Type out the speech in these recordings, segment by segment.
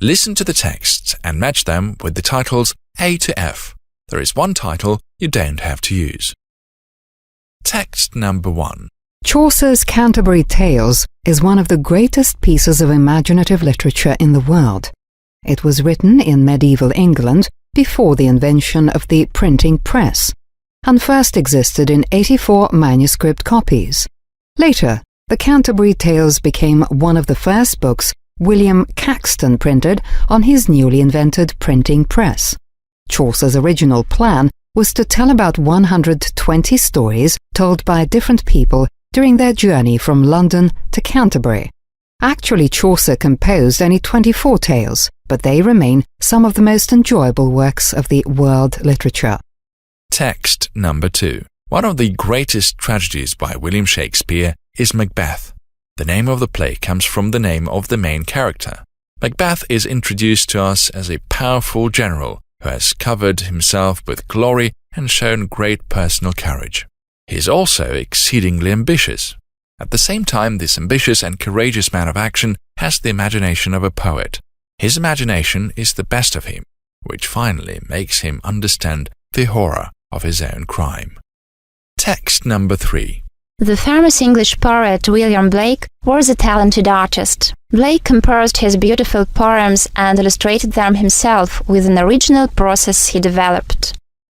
Listen to the texts and match them with the titles A to F. There is one title you don't have to use. Text number 1. Chaucer's Canterbury Tales is one of the greatest pieces of imaginative literature in the world. It was written in medieval England before the invention of the printing press, and first existed in 84 manuscript copies. Later, the Canterbury Tales became one of the first books William Caxton printed on his newly invented printing press. Chaucer's original plan was to tell about 120 stories told by different people during their journey from London to Canterbury. Actually, Chaucer composed only 24 tales, but they remain some of the most enjoyable works of the world literature. Text number 2. One of the greatest tragedies by William Shakespeare is Macbeth. The name of the play comes from the name of the main character. Macbeth is introduced to us as a powerful general who has covered himself with glory and shown great personal courage. He is also exceedingly ambitious. At the same time, this ambitious and courageous man of action has the imagination of a poet. His imagination is the best of him, which finally makes him understand the horror of his own crime. Text number 3. The famous English poet William Blake was a talented artist. Blake composed his beautiful poems and illustrated them himself with an original process he developed.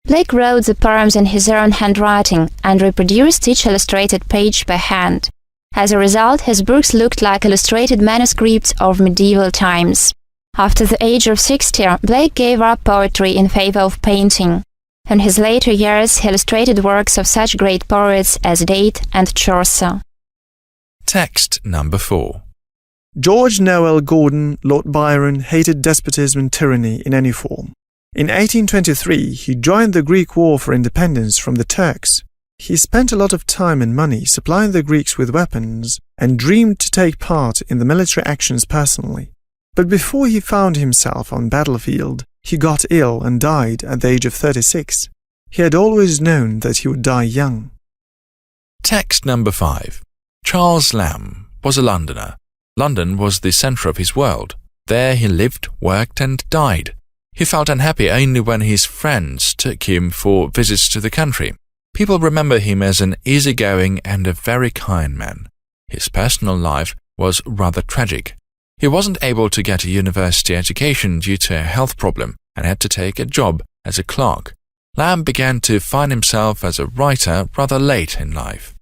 Blake wrote the poems in his own handwriting and reproduced each illustrated page by hand. As a result, his books looked like illustrated manuscripts of medieval times. After the age of 60, Blake gave up poetry in favor of painting. In his later years, he illustrated works of such great poets as Date and Chaucer. Text number 4. George Noel Gordon, Lord Byron, hated despotism and tyranny in any form. In 1823, he joined the Greek War for independence from the Turks. He spent a lot of time and money supplying the Greeks with weapons and dreamed to take part in the military actions personally. But before he found himself on battlefield, he got ill and died at the age of 36. He had always known that he would die young. Text number 5. Charles Lamb was a Londoner. London was the centre of his world. There he lived, worked and died. He felt unhappy only when his friends took him for visits to the country. People remember him as an easygoing and a very kind man. His personal life was rather tragic. He wasn't able to get a university education due to a health problem and had to take a job as a clerk. Lamb began to find himself as a writer rather late in life.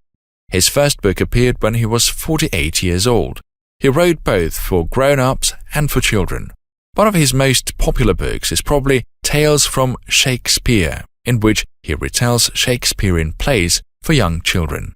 His first book appeared when he was 48 years old. He wrote both for grown-ups and for children. One of his most popular books is probably Tales from Shakespeare, in which he retells Shakespearean plays for young children.